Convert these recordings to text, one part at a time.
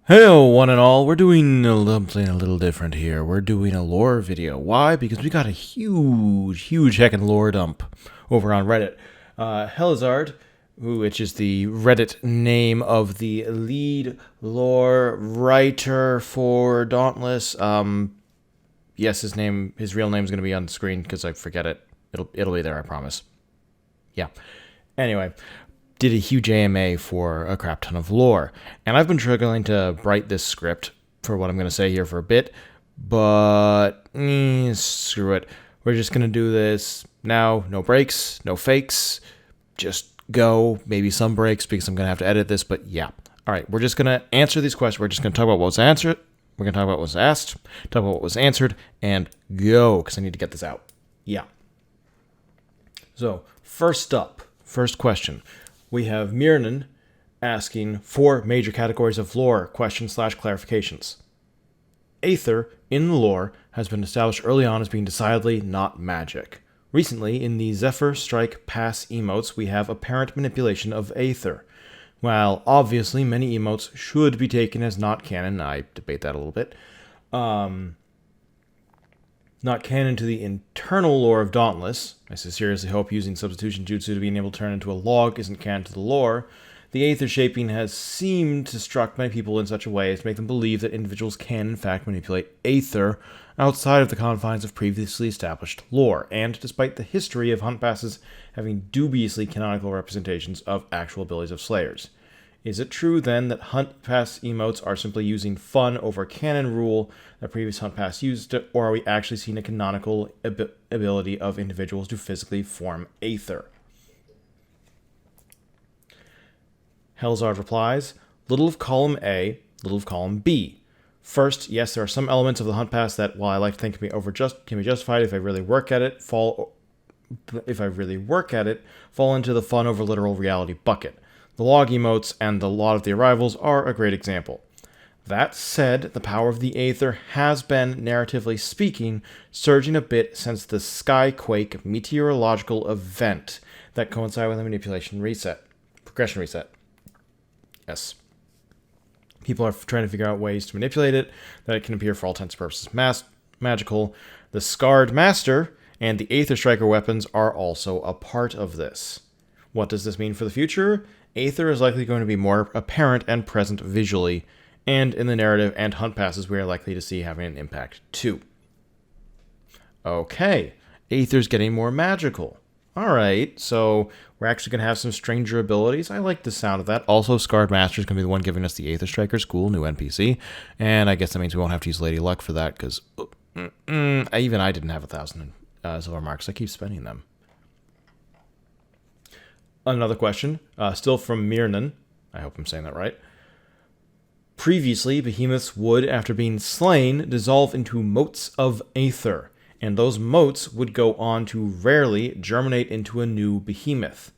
Hello, one and all. We're doing something a little different here. We're doing a lore video. Why? Because we got a huge heckin' lore dump over on Reddit. Helizard, which is the Reddit name of the lead lore writer for Dauntless. Yes, his real name's gonna be on the screen because I forget it. It'll be there, I promise. Yeah. Anyway, did a huge AMA for a crap ton of lore. And I've been struggling to write this script for what I'm going to say here for a bit, but screw it. We're just going to do this now. No breaks, no fakes. Just go. Maybe some breaks because I'm going to have to edit this, but yeah. All right, we're just going to answer these questions. We're just going to talk about what was answered. We're going to talk about what was asked, talk about what was answered, and go, because I need to get this out. Yeah. So, first question. We have Mirnan asking 4 major categories of lore, questions/clarifications. Aether, in the lore, has been established early on as being decidedly not magic. Recently, in the Zephyr Strike Pass emotes, we have apparent manipulation of Aether. While obviously many emotes should be taken as not canon, I debate that a little bit, not canon to the internal lore of Dauntless. I sincerely hope using substitution jutsu to being able to turn into a log isn't canon to the lore. The Aether shaping has seemed to struck many people in such a way as to make them believe that individuals can in fact manipulate Aether outside of the confines of previously established lore, and despite the history of hunt passes having dubiously canonical representations of actual abilities of slayers. Is it true, then, that Hunt Pass emotes are simply using fun over canon rule that previous Hunt Pass used, or are we actually seeing a canonical ability of individuals to physically form Aether? Helzard replies, little of column A, little of column B. First, yes, there are some elements of the Hunt Pass that, while I like to think can be justified if I really work at it, fall into the fun over literal reality bucket. The log emotes and a lot of the arrivals are a great example. That said, the power of the Aether has been, narratively speaking, surging a bit since the Skyquake meteorological event that coincided with the progression reset. Yes. People are trying to figure out ways to manipulate it, that it can appear for all intents and purposes magical. The Scarred Master and the Aether Striker weapons are also a part of this. What does this mean for the future? Aether is likely going to be more apparent and present visually, and in the narrative and hunt passes we are likely to see having an impact too. Okay, Aether's getting more magical. Alright, so we're actually going to have some stranger abilities. I like the sound of that. Also, Scarred Master is going to be the one giving us the Aether Strikers. Cool, new NPC. And I guess that means we won't have to use Lady Luck for that, because even I didn't have 1,000 silver marks. I keep spending them. Another question, still from Mirnan. I hope I'm saying that right. Previously, behemoths would, after being slain, dissolve into motes of Aether, and those motes would go on to rarely germinate into a new behemoth,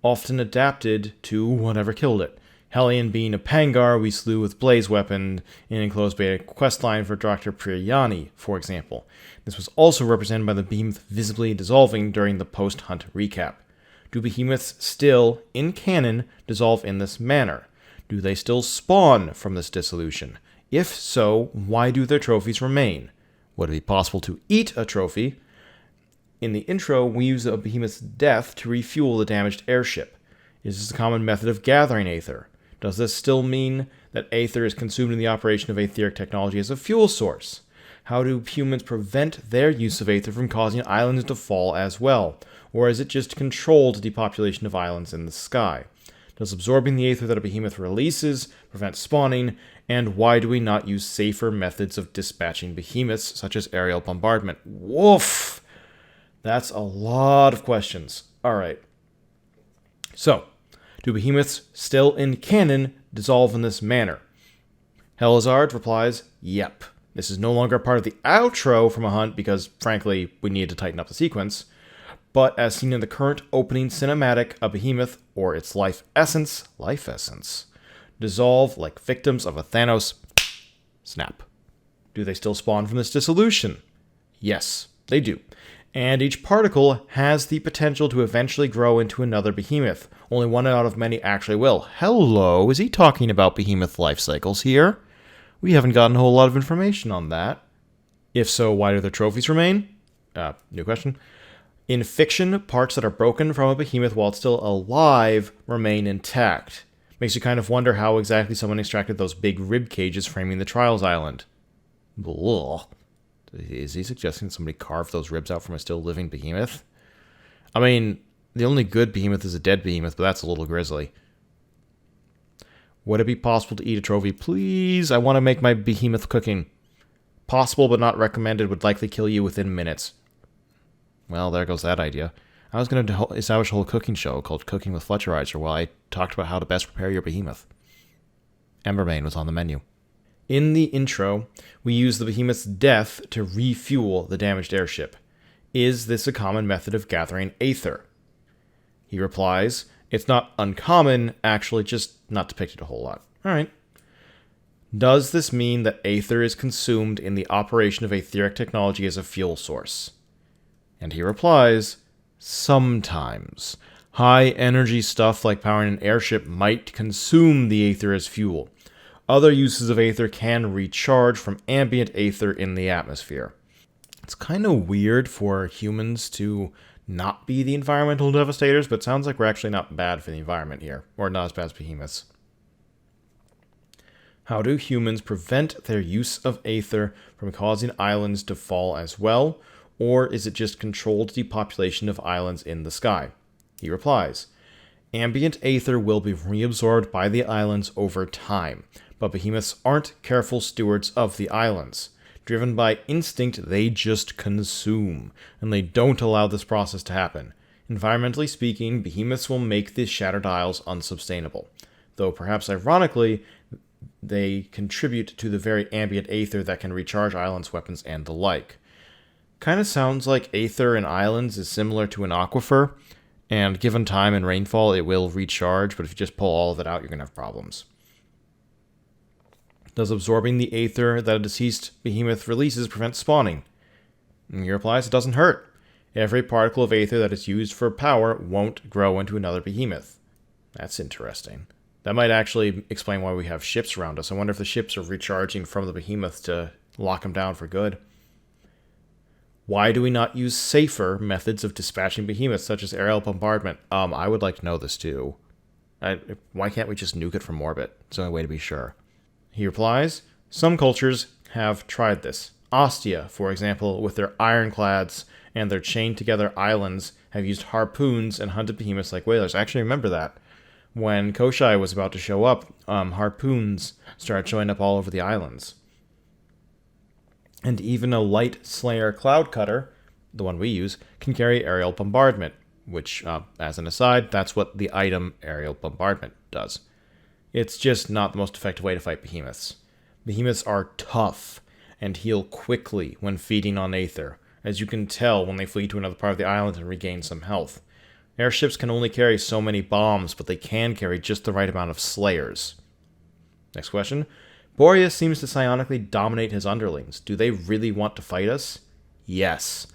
often adapted to whatever killed it. Hellion being a Pangar we slew with Blaze Weapon in enclosed beta questline for Dr. Priyani, for example. This was also represented by the behemoth visibly dissolving during the post-hunt recap. Do behemoths still, in canon, dissolve in this manner? Do they still spawn from this dissolution? If so, why do their trophies remain? Would it be possible to eat a trophy? In the intro, we use a behemoth's death to refuel the damaged airship. Is this a common method of gathering Aether? Does this still mean that Aether is consumed in the operation of Aetheric technology as a fuel source? How do humans prevent their use of Aether from causing islands to fall as well? Or is it just controlled depopulation of islands in the sky? Does absorbing the Aether that a behemoth releases prevent spawning? And why do we not use safer methods of dispatching behemoths, such as aerial bombardment? Woof! That's a lot of questions. Alright. So, do behemoths still in canon dissolve in this manner? Helizard replies, yep. This is no longer part of the outro from a hunt because, frankly, we need to tighten up the sequence. But as seen in the current opening cinematic, a behemoth, or its life essence, dissolve like victims of a Thanos snap. Do they still spawn from this dissolution? Yes, they do. And each particle has the potential to eventually grow into another behemoth. Only one out of many actually will. Hello, is he talking about behemoth life cycles here? We haven't gotten a whole lot of information on that. If so, why do their trophies remain? New question. In fiction, parts that are broken from a behemoth while it's still alive remain intact. Makes you kind of wonder how exactly someone extracted those big rib cages framing the Trials Island. Blah. Is he suggesting somebody carved those ribs out from a still living behemoth? I mean, the only good behemoth is a dead behemoth, but that's a little grisly. Would it be possible to eat a trophy? Please, I want to make my behemoth cooking. Possible but not recommended, would likely kill you within minutes. Well, there goes that idea. I was going to establish a whole cooking show called Cooking with Fletcherizer while I talked about how to best prepare your behemoth. Emberbane was on the menu. In the intro, we use the behemoth's death to refuel the damaged airship. Is this a common method of gathering Aether? He replies, it's not uncommon, actually, just not depicted a whole lot. Alright. Does this mean that Aether is consumed in the operation of etheric technology as a fuel source? And he replies, sometimes. High energy stuff like powering an airship might consume the Aether as fuel. Other uses of Aether can recharge from ambient Aether in the atmosphere. It's kind of weird for humans to not be the environmental devastators, but it sounds like we're actually not bad for the environment here, or not as bad as behemoths. How do humans prevent their use of Aether from causing islands to fall as well, or is it just controlled depopulation of islands in the sky? He replies, ambient Aether will be reabsorbed by the islands over time, but behemoths aren't careful stewards of the islands. Driven by instinct, they just consume, and they don't allow this process to happen. Environmentally speaking, behemoths will make the Shattered Isles unsustainable, though perhaps ironically, they contribute to the very ambient Aether that can recharge islands, weapons, and the like. Kind of sounds like Aether in islands is similar to an aquifer, and given time and rainfall, it will recharge, but if you just pull all of it out, you're going to have problems. Does absorbing the Aether that a deceased behemoth releases prevent spawning? And he replies, it doesn't hurt. Every particle of Aether that is used for power won't grow into another behemoth. That's interesting. That might actually explain why we have ships around us. I wonder if the ships are recharging from the behemoth to lock them down for good. Why do we not use safer methods of dispatching behemoths, such as aerial bombardment? I would like to know this too. Why can't we just nuke it from orbit? It's the only way to be sure. He replies, some cultures have tried this. Ostia, for example, with their ironclads and their chained-together islands, have used harpoons and hunted behemoths like whalers. I actually remember that. When Koshai was about to show up, harpoons started showing up all over the islands. And even a light Slayer Cloud Cutter, the one we use, can carry aerial bombardment, which, as an aside, that's what the item aerial bombardment does. It's just not the most effective way to fight behemoths. Behemoths are tough and heal quickly when feeding on Aether, as you can tell when they flee to another part of the island and regain some health. Airships can only carry so many bombs, but they can carry just the right amount of Slayers. Next question. Boreas seems to psionically dominate his underlings. Do they really want to fight us? Yes.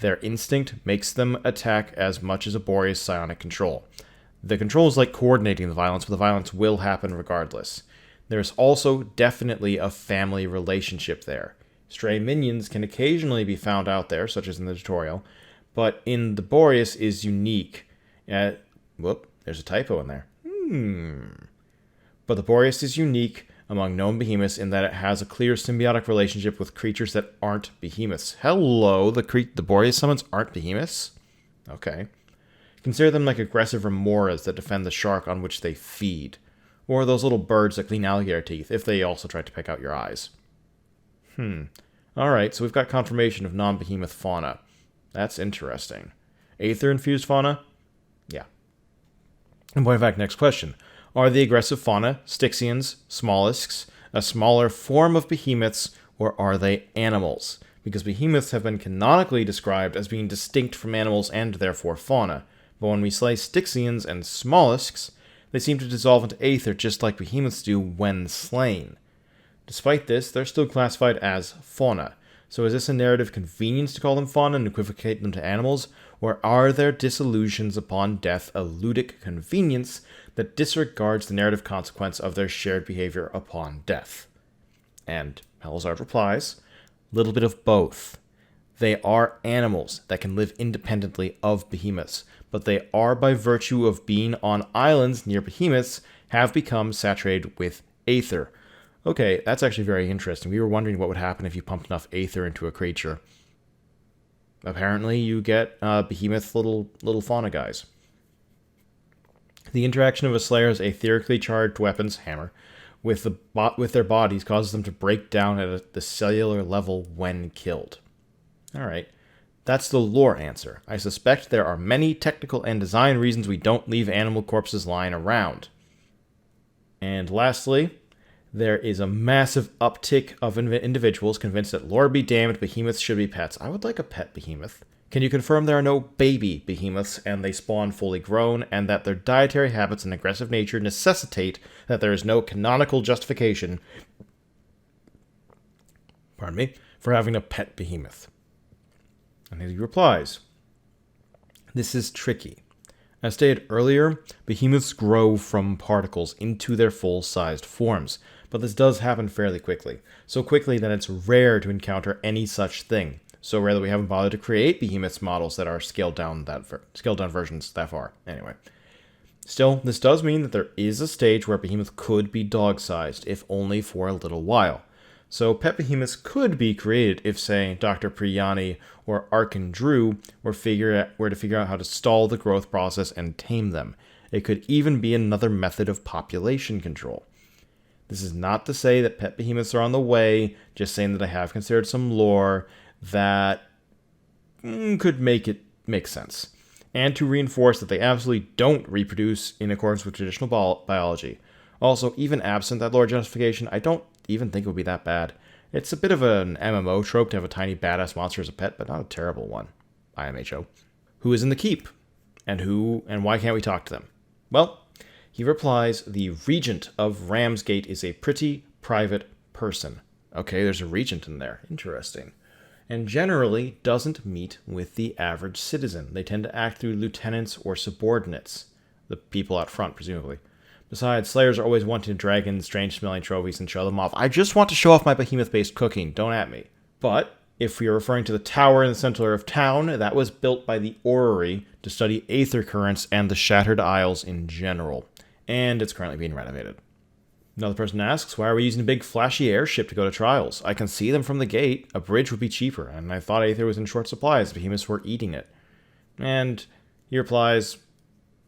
Their instinct makes them attack as much as a Boreas psionic control. The control is like coordinating the violence, but the violence will happen regardless. There's also definitely a family relationship there. Stray minions can occasionally be found out there, such as in the tutorial, but in the Boreas is unique. Whoop, there's a typo in there. But the Boreas is unique among known behemoths in that it has a clear symbiotic relationship with creatures that aren't behemoths. Hello, the Boreas summons aren't behemoths? Okay. Consider them like aggressive remoras that defend the shark on which they feed. Or those little birds that clean alligator teeth, if they also try to pick out your eyes. Alright, so we've got confirmation of non-behemoth fauna. That's interesting. Aether-infused fauna? Yeah. In point of fact, next question. Are the aggressive fauna, Styxians, mollusks, a smaller form of behemoths, or are they animals? Because behemoths have been canonically described as being distinct from animals and therefore fauna. But when we slay Styxians and mollusks, they seem to dissolve into Aether just like behemoths do when slain. Despite this, they're still classified as fauna. So is this a narrative convenience to call them fauna and equivocate them to animals, or are their disillusions upon death a ludic convenience that disregards the narrative consequence of their shared behavior upon death? And Helizard replies, little bit of both. They are animals that can live independently of behemoths, but they are, by virtue of being on islands near behemoths, have become saturated with Aether. Okay, that's actually very interesting. We were wondering what would happen if you pumped enough Aether into a creature. Apparently, you get behemoth little fauna guys. The interaction of a Slayer's etherically charged weapons, hammer, with their bodies causes them to break down at the cellular level when killed. Alright, that's the lore answer. I suspect there are many technical and design reasons we don't leave animal corpses lying around. And lastly, there is a massive uptick of individuals convinced that lore be damned, behemoths should be pets. I would like a pet behemoth. Can you confirm there are no baby behemoths and they spawn fully grown, and that their dietary habits and aggressive nature necessitate that there is no canonical justification, for having a pet behemoth? And he replies, this is tricky. As stated earlier, behemoths grow from particles into their full-sized forms, but this does happen fairly quickly. So quickly that it's rare to encounter any such thing. So rare that we haven't bothered to create behemoths models that are scaled down versions that far. Anyway. Still, this does mean that there is a stage where behemoth could be dog-sized, if only for a little while. So pet behemoths could be created if, say, Dr. Priyani or Arkin Drew were to figure out how to stall the growth process and tame them. It could even be another method of population control. This is not to say that pet behemoths are on the way, just saying that I have considered some lore that could make it make sense. And to reinforce that they absolutely don't reproduce in accordance with traditional biology. Also, even absent that lore justification, I don't even think it would be that bad. It's a bit of an MMO trope to have a tiny badass monster as a pet, but not a terrible one. IMHO. Who is in the keep? And why can't we talk to them? Well, he replies, the regent of Ramsgate is a pretty private person. Okay, there's a regent in there. Interesting. And generally doesn't meet with the average citizen. They tend to act through lieutenants or subordinates. The people out front, presumably. Besides, Slayers are always wanting to drag in strange-smelling trophies and show them off. I just want to show off my behemoth-based cooking, don't at me. But, if we are referring to the tower in the center of town, that was built by the Orrery to study Aether currents and the Shattered Isles in general. And it's currently being renovated. Another person asks, why are we using a big flashy airship to go to trials? I can see them from the gate. A bridge would be cheaper, and I thought Aether was in short supply as behemoths were eating it. And he replies,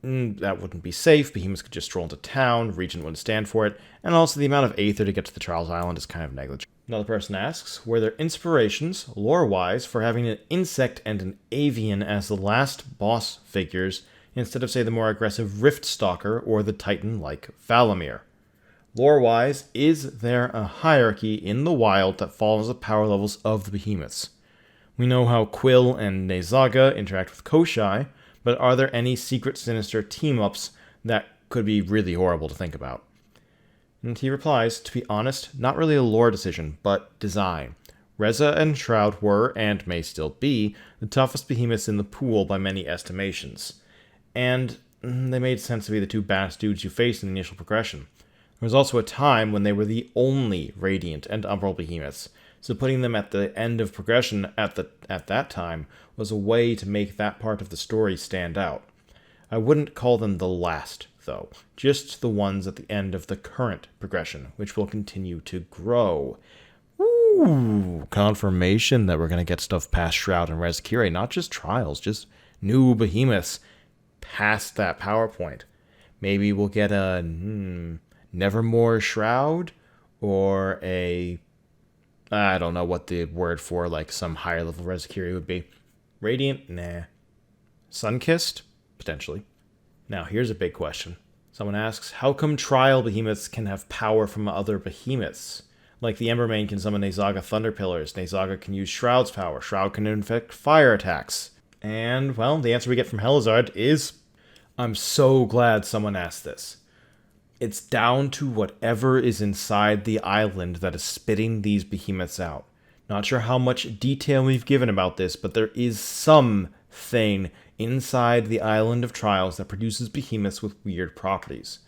that wouldn't be safe. Behemoths could just stroll into town. Regent wouldn't stand for it. And also the amount of Aether to get to the Trials Island is kind of negligible. Another person asks, were there inspirations, lore-wise, for having an insect and an avian as the last boss figures, instead of, say, the more aggressive Rift Stalker or the Titan like Valamir? Lore-wise, is there a hierarchy in the wild that follows the power levels of the behemoths? We know how Quill and Nezaga interact with Koshai, but are there any secret sinister team-ups that could be really horrible to think about? And he replies, to be honest, not really a lore decision, but design. Reza and Shroud were, and may still be, the toughest behemoths in the pool by many estimations. And they made sense to be the two baddest dudes you faced in the initial progression. There was also a time when they were the only Radiant and Umbral behemoths, so putting them at the end of progression at that time was a way to make that part of the story stand out. I wouldn't call them the last, though, just the ones at the end of the current progression, which will continue to grow. Ooh, confirmation that we're going to get stuff past Shroud and Rezkire, not just trials, just new behemoths past that PowerPoint. Maybe we'll get a Nevermore Shroud, or a, I don't know what the word for like some higher level Rezkire would be. Radiant? Nah. Sunkissed? Potentially. Now, here's a big question. Someone asks, how come trial behemoths can have power from other behemoths? Like the Embermane can summon Nezaga Thunder Pillars, Nezaga can use Shroud's power, Shroud can inflict fire attacks. And, well, the answer we get from Helizard is, I'm so glad someone asked this. It's down to whatever is inside the island that is spitting these behemoths out. Not sure how much detail we've given about this, but there is something inside the island of trials that produces behemoths with weird properties.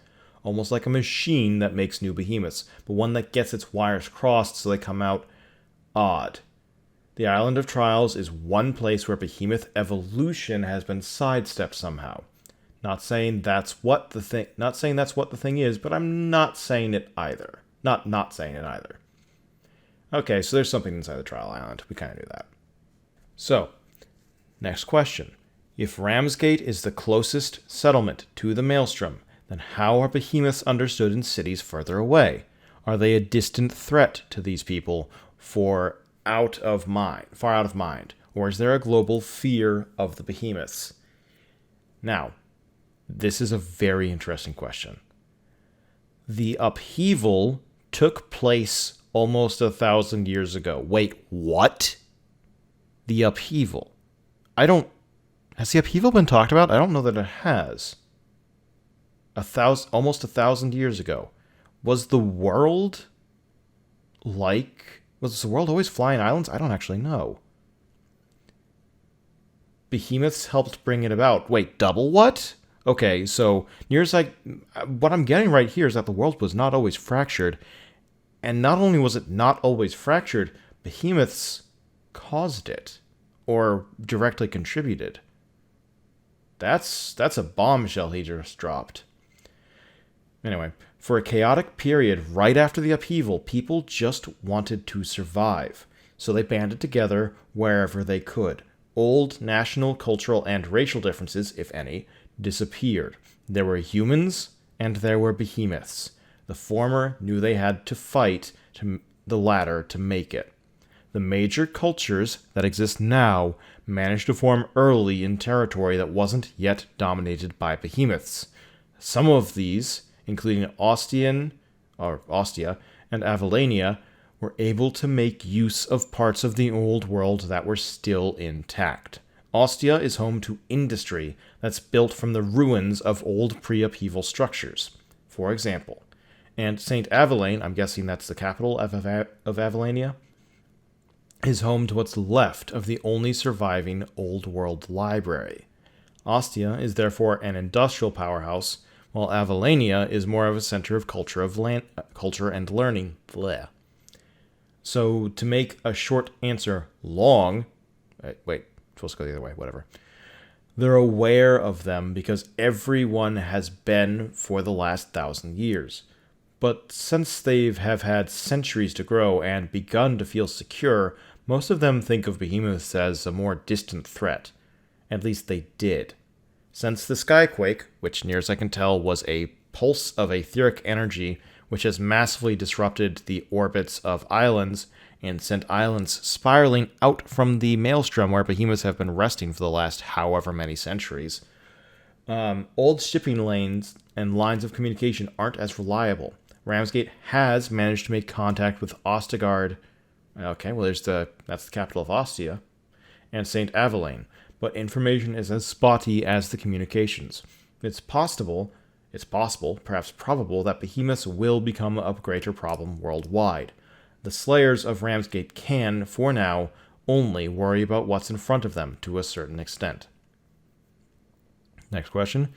almost like a machine that makes new behemoths, but one that gets its wires crossed so they come out odd. The Island of Trials is one place where behemoth evolution has been sidestepped somehow. Not saying that's what the thing is, but I'm not saying it either. Not saying it either. Okay, so there's something inside the Trial Island. We kind of knew that. So, next question. If Ramsgate is the closest settlement to the Maelstrom, then how are behemoths understood in cities further away? Are they a distant threat to these people far out of mind? Or is there a global fear of the behemoths? Now, this is a very interesting question. The upheaval took place almost 1,000 years ago. Wait, what? The upheaval. Has the upheaval been talked about? I don't know that it has. Almost 1,000 years ago. Was the world always flying islands? I don't actually know. Behemoths helped bring it about. Wait, double what? Okay, so what I'm getting right here is that the world was not always fractured, and not only was it not always fractured, behemoths caused it, or directly contributed. That's a bombshell he just dropped. Anyway, for a chaotic period right after the upheaval, people just wanted to survive, so they banded together wherever they could. Old national, cultural, and racial differences, if any, disappeared. There were humans, and there were behemoths. The former knew they had to fight the latter to make it. The major cultures that exist now managed to form early in territory that wasn't yet dominated by behemoths. Some of these, including Ostia and Avalania, were able to make use of parts of the old world that were still intact. Ostia is home to industry that's built from the ruins of old pre-upheaval structures, for example. And St. Avalane, I'm guessing that's the capital of Avalania, is home to what's left of the only surviving old world library. Ostia is therefore an industrial powerhouse, while Avalania is more of a center of culture and learning. Blech. So, to make a short answer long... Wait, supposed to go the other way, whatever. They're aware of them because everyone has been for the last 1,000 years. But since they have had centuries to grow and begun to feel secure, most of them think of behemoths as a more distant threat. At least they did. Since the Skyquake, which near as I can tell was a pulse of etheric energy which has massively disrupted the orbits of islands and sent islands spiraling out from the maelstrom where behemoths have been resting for the last however many centuries, old shipping lanes and lines of communication aren't as reliable. Ramsgate has managed to make contact with Ostigard. Okay, well, that's the capital of Ostia, and St. Avalane, but information is as spotty as the communications. It's possible, perhaps probable, that behemoths will become a greater problem worldwide. The slayers of Ramsgate can, for now, only worry about what's in front of them to a certain extent. Next question.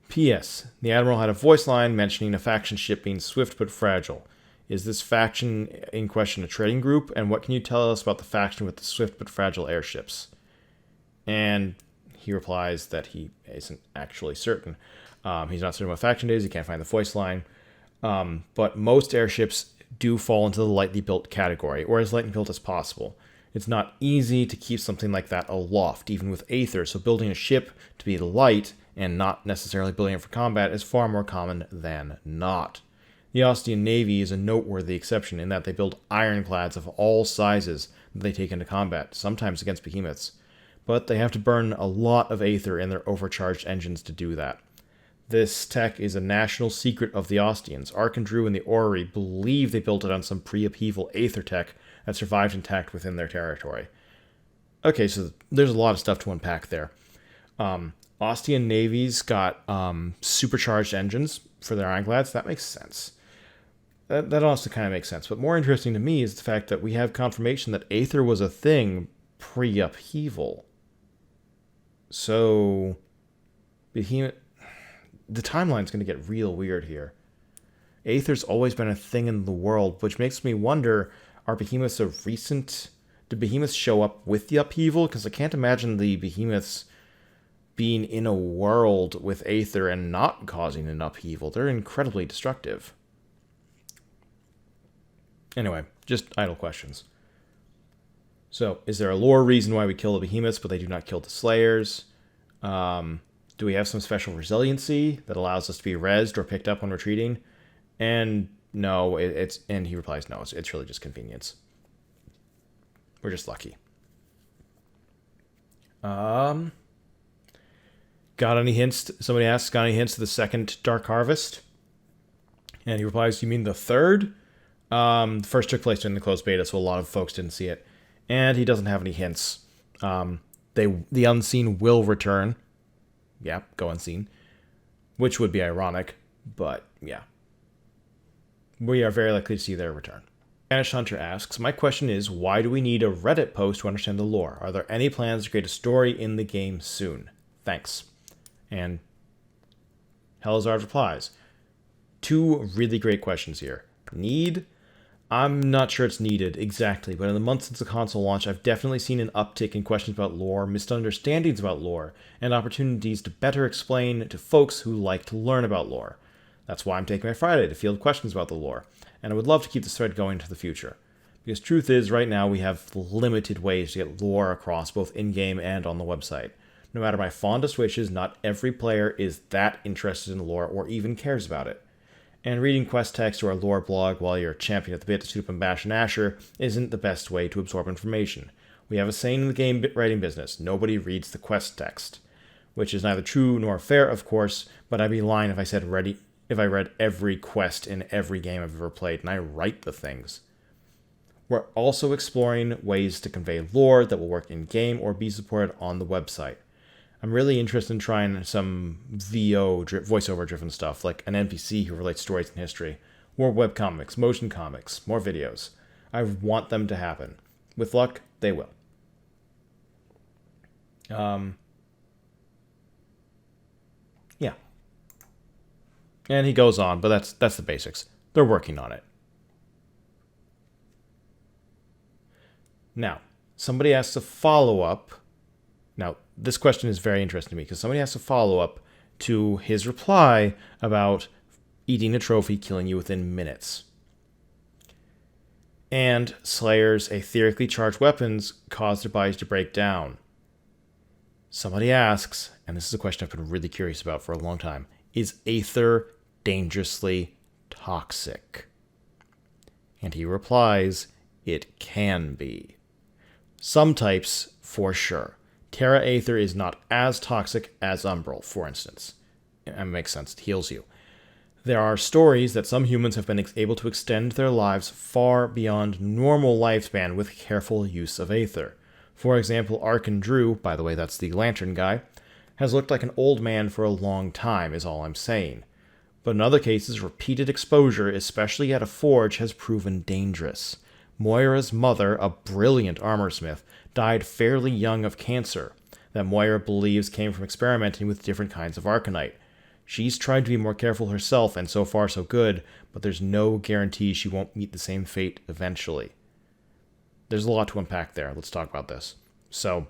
P.S. The Admiral had a voice line mentioning a faction ship being swift but fragile. Is this faction in question a trading group? And what can you tell us about the faction with the swift but fragile airships? And he replies that he isn't actually certain. He's not certain what faction it is. He can't find the voice line. But most airships do fall into the lightly built category, or as lightly built as possible. It's not easy to keep something like that aloft, even with Aether, so building a ship to be light and not necessarily building it for combat is far more common than not. The Ostian Navy is a noteworthy exception in that they build ironclads of all sizes that they take into combat, sometimes against behemoths. But they have to burn a lot of Aether in their overcharged engines to do that. This tech is a national secret of the Ostians. Arkandrew and the Orrery believe they built it on some pre-upheaval Aether tech that survived intact within their territory. Okay, so there's a lot of stuff to unpack there. Ostian navies got supercharged engines for their ironclads. That makes sense. That also kind of makes sense. But more interesting to me is the fact that we have confirmation that Aether was a thing pre-upheaval. So, the timeline's going to get real weird here. Aether's always been a thing in the world, which makes me wonder, are Behemoths a recent... Did Behemoths show up with the Upheaval? Because I can't imagine the Behemoths being in a world with Aether and not causing an upheaval. They're incredibly destructive. Anyway, just idle questions. So, is there a lore reason why we kill the Behemoths, but they do not kill the Slayers? Do we have some special resiliency that allows us to be rezzed or picked up when retreating? And no, and he replies, no, it's really just convenience. We're just lucky. Got any hints? Somebody asks, got any hints to the second Dark Harvest? And he replies, you mean the third? The first took place in the closed beta, so a lot of folks didn't see it. And he doesn't have any hints. The Unseen will return. Yeah, go Unseen. Which would be ironic, but yeah. We are very likely to see their return. Spanish Hunter asks, my question is, why do we need a Reddit post to understand the lore? Are there any plans to create a story in the game soon? Thanks. And Helizard replies, two really great questions here. Need? I'm not sure it's needed exactly, but in the months since the console launch, I've definitely seen an uptick in questions about lore, misunderstandings about lore, and opportunities to better explain to folks who like to learn about lore. That's why I'm taking my Friday to field questions about the lore, and I would love to keep this thread going into the future. Because truth is, right now we have limited ways to get lore across both in-game and on the website. No matter my fondest wishes, not every player is that interested in lore or even cares about it. And reading quest text or a lore blog while you're champion at the bit to soup and bash and Asher isn't the best way to absorb information. We have a saying in the game writing business, nobody reads the quest text. Which is neither true nor fair, of course, but I'd be lying if I read every quest in every game I've ever played, and I write the things. We're also exploring ways to convey lore that will work in-game or be supported on the website. I'm really interested in trying some voiceover-driven stuff, like an NPC who relates stories and history, more webcomics, motion comics, more videos. I want them to happen. With luck, they will. Yeah. And he goes on, but that's the basics. They're working on it. Now, somebody asks a follow-up. Now, this question is very interesting to me because somebody has a follow-up to his reply about eating a trophy killing you within minutes. And Slayer's aetherically charged weapons cause their bodies to break down. Somebody asks, and this is a question I've been really curious about for a long time, is Aether dangerously toxic? And he replies, it can be. Some types, for sure. Terra Aether is not as toxic as Umbral, for instance. It makes sense, it heals you. There are stories that some humans have been able to extend their lives far beyond normal lifespan with careful use of Aether. For example, Arkan Drew, by the way, that's the lantern guy, has looked like an old man for a long time, is all I'm saying. But in other cases, repeated exposure, especially at a forge, has proven dangerous. Moira's mother, a brilliant armorsmith, died fairly young of cancer that Moira believes came from experimenting with different kinds of arcanite. She's tried to be more careful herself, and so far so good, but there's no guarantee she won't meet the same fate eventually. There's a lot to unpack there. Let's talk about this. So,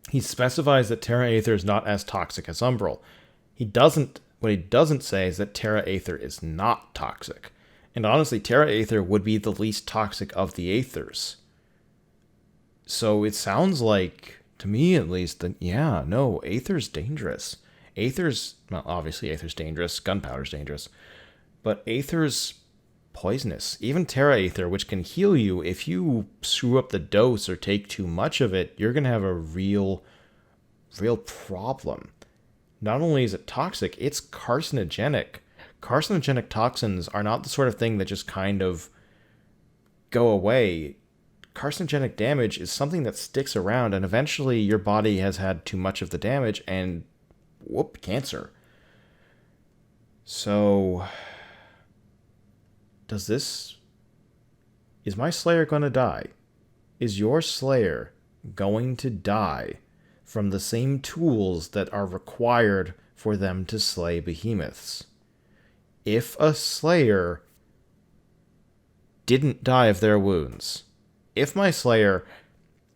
he specifies that Terra Aether is not as toxic as Umbral. What he doesn't say is that Terra Aether is not toxic. And honestly, Terra Aether would be the least toxic of the Aethers. So it sounds like, to me at least, that yeah, no, Aether's dangerous. Obviously Aether's dangerous, gunpowder's dangerous, but Aether's poisonous. Even Terra Aether, which can heal you, if you screw up the dose or take too much of it, you're going to have a real problem. Not only is it toxic, it's carcinogenic. Carcinogenic toxins are not the sort of thing that just kind of go away. Carcinogenic damage is something that sticks around, and eventually your body has had too much of the damage, and whoop, cancer. So, is my Slayer going to die? Is your Slayer going to die from the same tools that are required for them to slay behemoths? if a Slayer didn't die of their wounds, if my Slayer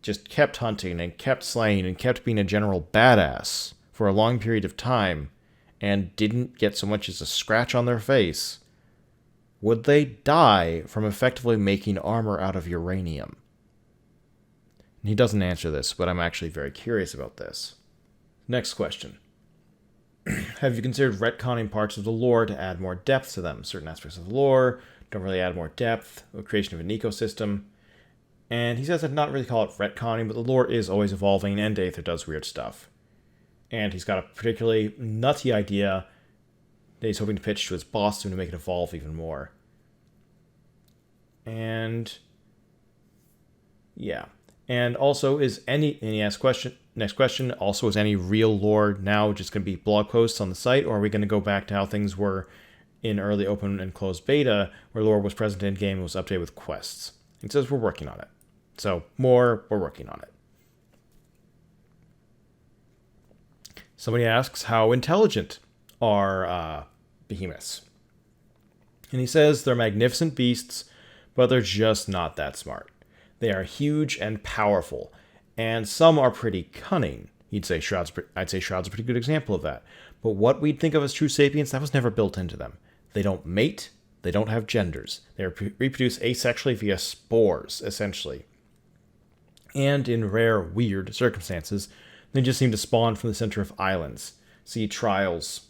just kept hunting and kept slaying and kept being a general badass for a long period of time and didn't get so much as a scratch on their face, would they die from effectively making armor out of uranium? And he doesn't answer this, but I'm actually very curious about this. Next question. Have you considered retconning parts of the lore to add more depth to them? Certain aspects of the lore don't really add more depth, the creation of an ecosystem. And he says I'd not really call it retconning, but the lore is always evolving, and Aether does weird stuff. And he's got a particularly nutty idea that he's hoping to pitch to his boss soon to make it evolve even more. And yeah. And also, and he asks next question, also, is any real lore now just going to be blog posts on the site, or are we going to go back to how things were in early open and closed beta, where lore was present in game and was updated with quests? He says we're working on it. So, we're working on it. Somebody asks, how intelligent are behemoths? And he says they're magnificent beasts, but they're just not that smart. They are huge and powerful, and some are pretty cunning. I'd say Shroud's a pretty good example of that. But what we'd think of as true sapience, that was never built into them. They don't mate, they don't have genders. They reproduce asexually via spores, essentially. And in rare, weird circumstances, they just seem to spawn from the center of islands. See Trials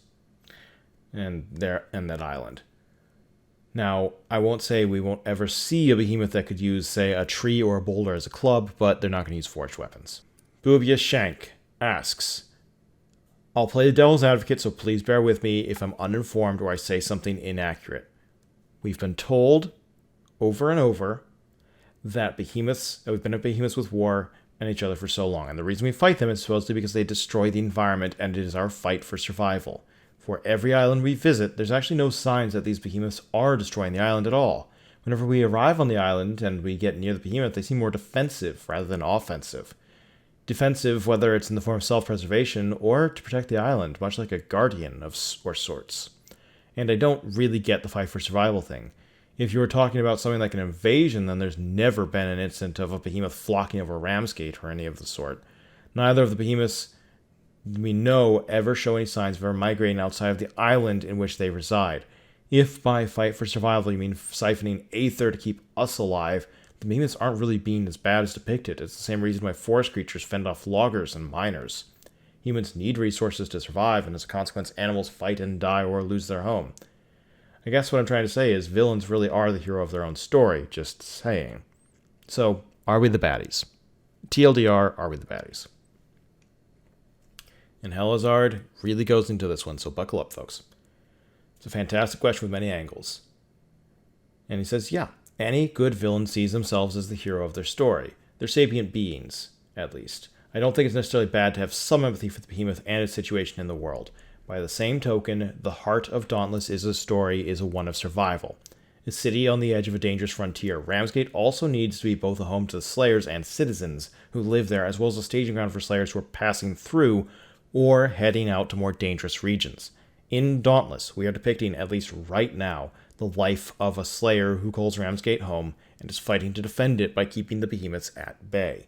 and that island. Now, I won't say we won't ever see a behemoth that could use, say, a tree or a boulder as a club, but they're not going to use forged weapons. Boobia Shank asks, I'll play the devil's advocate, so please bear with me if I'm uninformed or I say something inaccurate. We've been told, over and over, that we've been at behemoths with war and each other for so long, and the reason we fight them is supposedly because they destroy the environment, and it is our fight for survival. For every island we visit, there's actually no signs that these behemoths are destroying the island at all. Whenever we arrive on the island and we get near the behemoth, they seem more defensive rather than offensive. Defensive, whether it's in the form of self-preservation or to protect the island, much like a guardian of sorts. And I don't really get the fight for survival thing. If you were talking about something like an invasion, then there's never been an incident of a behemoth flocking over Ramsgate or any of the sort. Neither of the behemoths we know ever show any signs of ever migrating outside of the island in which they reside. If by fight for survival you mean siphoning Aether to keep us alive, the behemoths aren't really being as bad as depicted. It's the same reason why forest creatures fend off loggers and miners. Humans need resources to survive, and as a consequence, animals fight and die or lose their home. I guess what I'm trying to say is villains really are the hero of their own story, just saying. So, are we the baddies? TLDR, are we the baddies? And Helizard really goes into this one, so buckle up, folks. It's a fantastic question with many angles. And he says, yeah, any good villain sees themselves as the hero of their story. They're sapient beings, at least. I don't think it's necessarily bad to have some empathy for the behemoth and its situation in the world. By the same token, the heart of Dauntless is a one of survival. A city on the edge of a dangerous frontier, Ramsgate also needs to be both a home to the Slayers and citizens who live there, as well as a staging ground for Slayers who are passing through or heading out to more dangerous regions. In Dauntless, we are depicting, at least right now, the life of a Slayer who calls Ramsgate home and is fighting to defend it by keeping the behemoths at bay.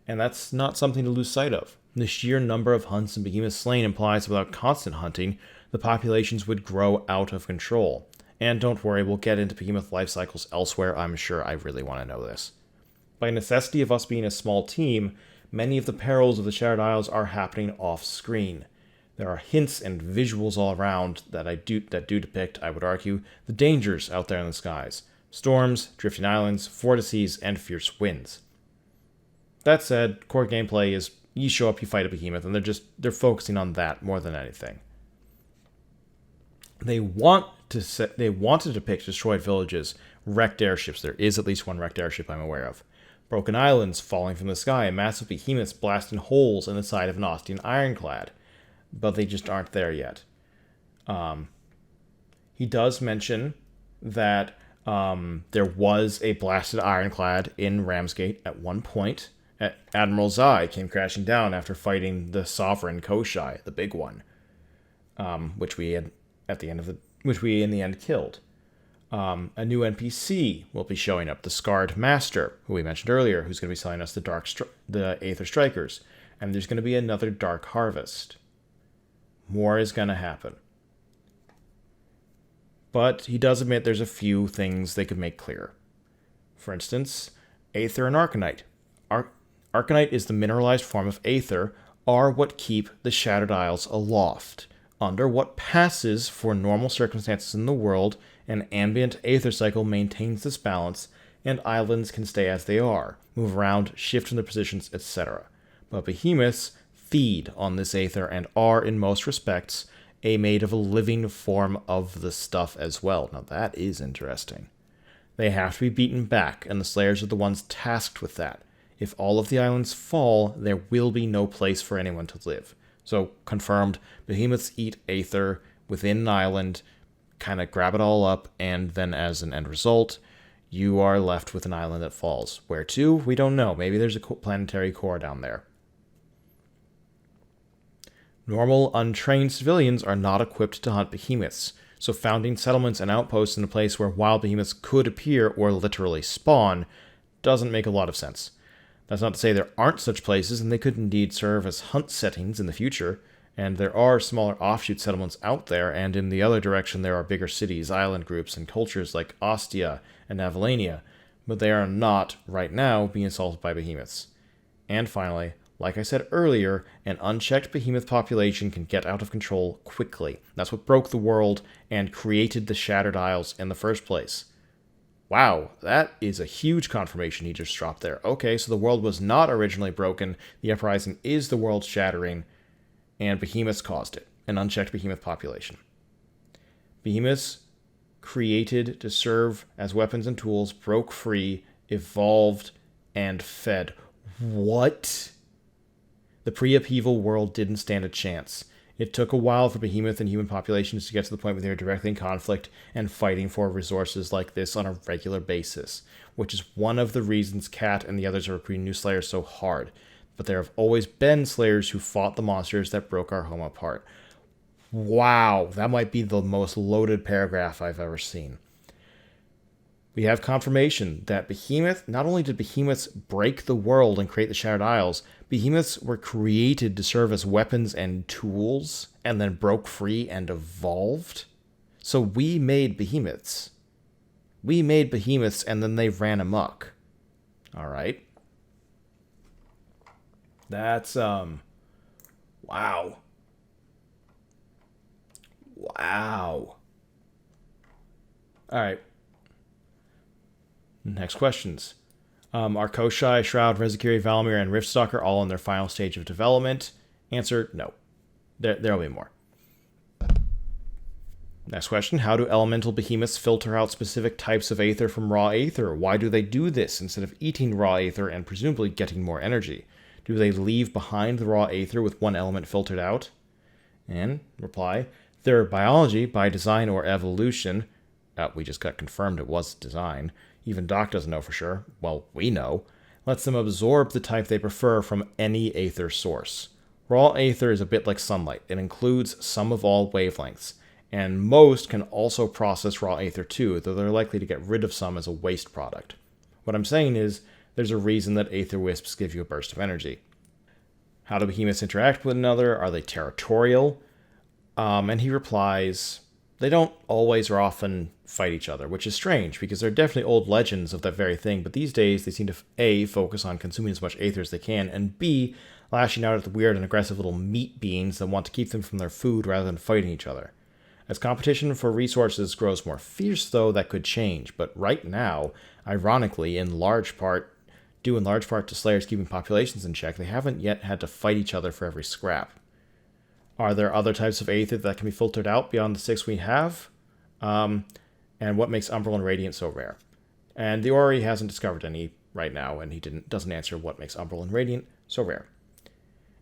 And that's not something to lose sight of. The sheer number of hunts and behemoths slain implies that without constant hunting, the populations would grow out of control. And don't worry, we'll get into behemoth life cycles elsewhere. I'm sure I really want to know this. By necessity of us being a small team, many of the perils of the Shattered Isles are happening off-screen. There are hints and visuals all around that do depict, I would argue, the dangers out there in the skies. Storms, drifting islands, vortices, and fierce winds. That said, core gameplay is you show up, you fight a behemoth, and they're focusing on that more than anything. They want to depict destroyed villages, wrecked airships. There is at least one wrecked airship I'm aware of. Broken islands falling from the sky, and massive behemoths blasting holes in the side of an Ostian ironclad. But they just aren't there yet. He does mention that there was a blasted ironclad in Ramsgate at one point. Admiral Zai came crashing down after fighting the Sovereign Koshai, the big one, which we had at the end of which we in the end killed. A new NPC will be showing up, the Scarred Master, who we mentioned earlier, who's going to be selling us the Aether Strikers. And there's going to be another Dark Harvest. More is going to happen. But he does admit there's a few things they could make clearer. For instance, Aether and Arcanite. Arcanite is the mineralized form of Aether, are what keep the Shattered Isles aloft. Under what passes for normal circumstances in the world, an ambient Aether cycle maintains this balance, and islands can stay as they are, move around, shift from their positions, etc. But behemoths feed on this Aether and are, in most respects, made of a living form of the stuff as well. Now that is interesting. They have to be beaten back, and the Slayers are the ones tasked with that. If all of the islands fall, there will be no place for anyone to live. So, confirmed, behemoths eat Aether within an island, kind of grab it all up, and then as an end result, you are left with an island that falls. Where to? We don't know. Maybe there's a planetary core down there. Normal, untrained civilians are not equipped to hunt behemoths, so founding settlements and outposts in a place where wild behemoths could appear or literally spawn doesn't make a lot of sense. That's not to say there aren't such places, and they could indeed serve as hunt settings in the future, and there are smaller offshoot settlements out there, and in the other direction there are bigger cities, island groups, and cultures like Ostia and Avalania, but they are not, right now, being assaulted by behemoths. And finally, like I said earlier, an unchecked behemoth population can get out of control quickly. That's what broke the world and created the Shattered Isles in the first place. Wow, that is a huge confirmation he just dropped there. Okay, so the world was not originally broken, the uprising is the world shattering, and behemoths caused it, an unchecked behemoth population. Behemoths, created to serve as weapons and tools, broke free, evolved, and fed. What? The pre-upheaval world didn't stand a chance. It took a while for behemoth and human populations to get to the point where they were directly in conflict and fighting for resources like this on a regular basis, which is one of the reasons Cat and the others are recruiting new Slayers so hard. But there have always been Slayers who fought the monsters that broke our home apart. Wow, that might be the most loaded paragraph I've ever seen. We have confirmation that Behemoth, not only did behemoths break the world and create the Shattered Isles, behemoths were created to serve as weapons and tools, and then broke free and evolved. So we made behemoths. We made behemoths, and then they ran amok. Alright. That's, wow. Wow. Alright. Next questions. Are Koshai, Shroud, Rezikiri, Valamir, and Riftstalker all in their final stage of development? Answer, no. There'll be more. Next question. How do elemental behemoths filter out specific types of Aether from raw Aether? Why do they do this instead of eating raw Aether and presumably getting more energy? Do they leave behind the raw Aether with one element filtered out? And reply, their biology, by design or evolution, we just got confirmed it was design, even Doc doesn't know for sure, well, we know, lets them absorb the type they prefer from any Aether source. Raw Aether is a bit like sunlight. It includes some of all wavelengths, and most can also process raw Aether too, though they're likely to get rid of some as a waste product. What I'm saying is, there's a reason that Aether Wisps give you a burst of energy. How do behemoths interact with one another? Are they territorial? And he replies, they don't always or often fight each other, which is strange, because there are definitely old legends of that very thing, but these days they seem to A, focus on consuming as much Aether as they can, and B, lashing out at the weird and aggressive little meat beings that want to keep them from their food rather than fighting each other. As competition for resources grows more fierce, though, that could change, but right now, ironically, due in large part to Slayers keeping populations in check, they haven't yet had to fight each other for every scrap. Are there other types of Aether that can be filtered out beyond the 6 we have? And what makes Umbral and Radiant so rare? And the Ori hasn't discovered any right now, and he doesn't answer what makes Umbral and Radiant so rare.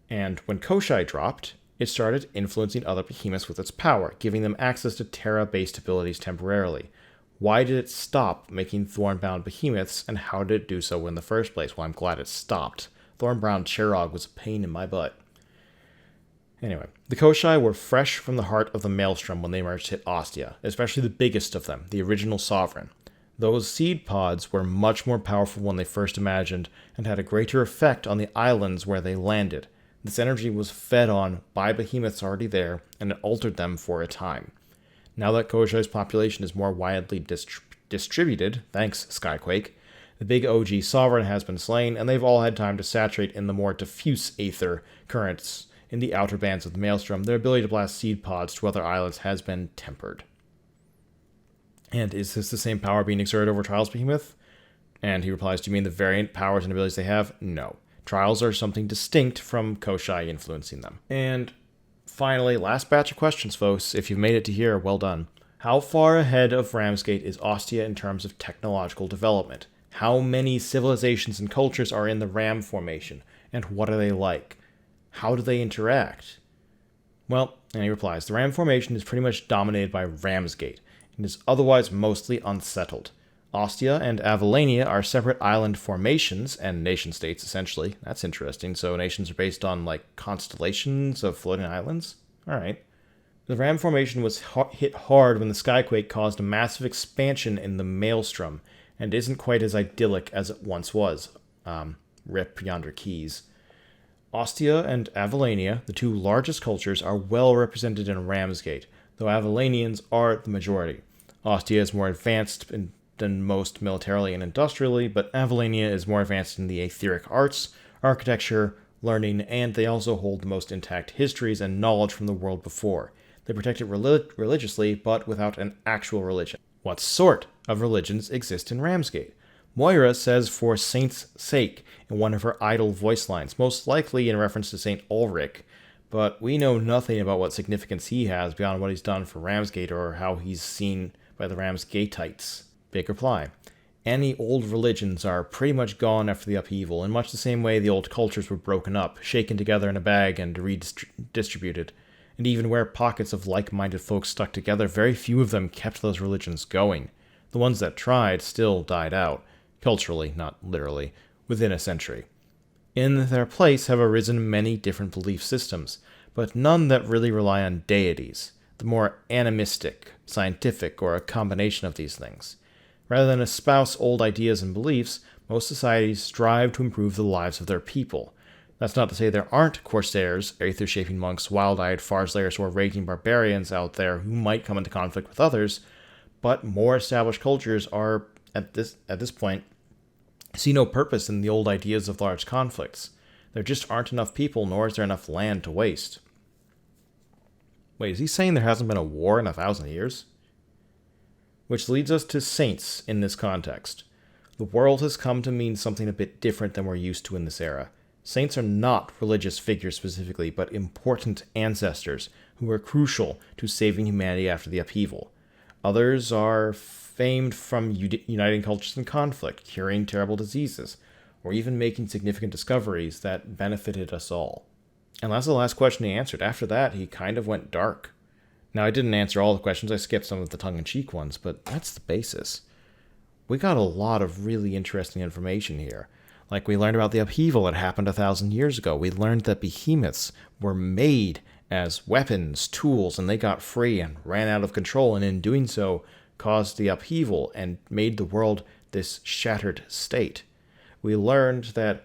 And when Koshai dropped, it started influencing other behemoths with its power, giving them access to Terra-based abilities temporarily. Why did it stop making Thornbound behemoths, and how did it do so in the first place? Well, I'm glad it stopped. Thornbound Cherog was a pain in my butt. Anyway, the Koshai were fresh from the heart of the maelstrom when they emerged to hit Ostia, especially the biggest of them, the original Sovereign. Those seed pods were much more powerful when they first imagined, and had a greater effect on the islands where they landed. This energy was fed on by behemoths already there, and it altered them for a time. Now that Koshai's population is more widely distributed, thanks Skyquake, the big OG Sovereign has been slain, and they've all had time to saturate in the more diffuse Aether currents in the outer bands of the Maelstrom. Their ability to blast seed pods to other islands has been tempered. And is this the same power being exerted over Trials Behemoth? And he replies, do you mean the variant powers and abilities they have? No. Trials are something distinct from Koshai influencing them. And finally, last batch of questions, folks. If you've made it to here, well done. How far ahead of Ramsgate is Ostia in terms of technological development? How many civilizations and cultures are in the Ram formation? And what are they like? How do they interact? Well, and he replies, the Ram formation is pretty much dominated by Ramsgate, and is otherwise mostly unsettled. Ostia and Avalania are separate island formations and nation-states, essentially. That's interesting. So nations are based on, like, constellations of floating islands? Alright. The Ram formation was hit hard when the Skyquake caused a massive expansion in the Maelstrom, and isn't quite as idyllic as it once was. Rip yonder keys. Ostia and Avalania, the two largest cultures, are well represented in Ramsgate, though Avalanians are the majority. Ostia is more advanced than most militarily and industrially, but Avalania is more advanced in the etheric arts, architecture, learning, and they also hold the most intact histories and knowledge from the world before. They protect it religiously, but without an actual religion. What sort of religions exist in Ramsgate? Moira says for Saint's sake in one of her idle voice lines, most likely in reference to Saint Ulrich, but we know nothing about what significance he has beyond what he's done for Ramsgate or how he's seen by the Ramsgateites. Big reply. Any old religions are pretty much gone after the upheaval, in much the same way the old cultures were broken up, shaken together in a bag, and redistributed. And even where pockets of like-minded folks stuck together, very few of them kept those religions going. The ones that tried still died out, culturally, not literally, within a century. In their place have arisen many different belief systems, but none that really rely on deities, the more animistic, scientific, or a combination of these things. Rather than espouse old ideas and beliefs, most societies strive to improve the lives of their people. That's not to say there aren't corsairs, aether-shaping monks, wild-eyed farslayers, or raging barbarians out there who might come into conflict with others, but more established cultures are, at this point, see no purpose in the old ideas of large conflicts. There just aren't enough people, nor is there enough land to waste. Wait, is he saying there hasn't been a war in 1,000 years? Which leads us to saints in this context. The world has come to mean something a bit different than we're used to in this era. Saints are not religious figures specifically, but important ancestors who were crucial to saving humanity after the upheaval. Others are famed from uniting cultures in conflict, curing terrible diseases, or even making significant discoveries that benefited us all. And that's the last question he answered. After that, he kind of went dark. Now, I didn't answer all the questions. I skipped some of the tongue-in-cheek ones, but that's the basis. We got a lot of really interesting information here. Like, we learned about the upheaval that happened 1,000 years ago. We learned that behemoths were made as weapons, tools, and they got free and ran out of control, and in doing so, caused the upheaval and made the world this shattered state. We learned that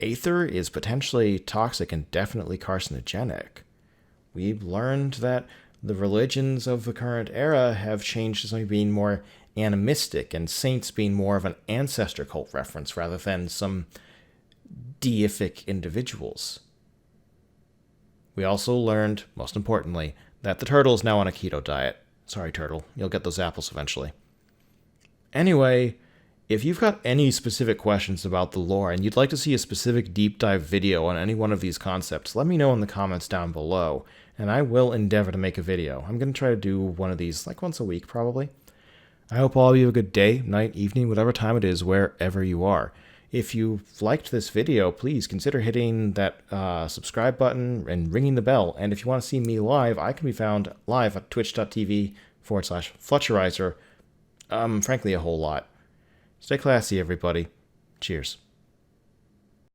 Aether is potentially toxic and definitely carcinogenic. We've learned that the religions of the current era have changed to something being more animistic, and saints being more of an ancestor cult reference rather than some deific individuals. We also learned, most importantly, that the turtle is now on a keto diet. Sorry, turtle. You'll get those apples eventually. Anyway, if you've got any specific questions about the lore and you'd like to see a specific deep dive video on any one of these concepts, let me know in the comments down below, and I will endeavor to make a video. I'm going to try to do one of these like once a week, probably. I hope all of you have a good day, night, evening, whatever time it is, wherever you are. If you liked this video, please consider hitting that subscribe button and ringing the bell. And if you want to see me live, I can be found live at twitch.tv/Fletcherizer. Frankly, a whole lot. Stay classy, everybody. Cheers.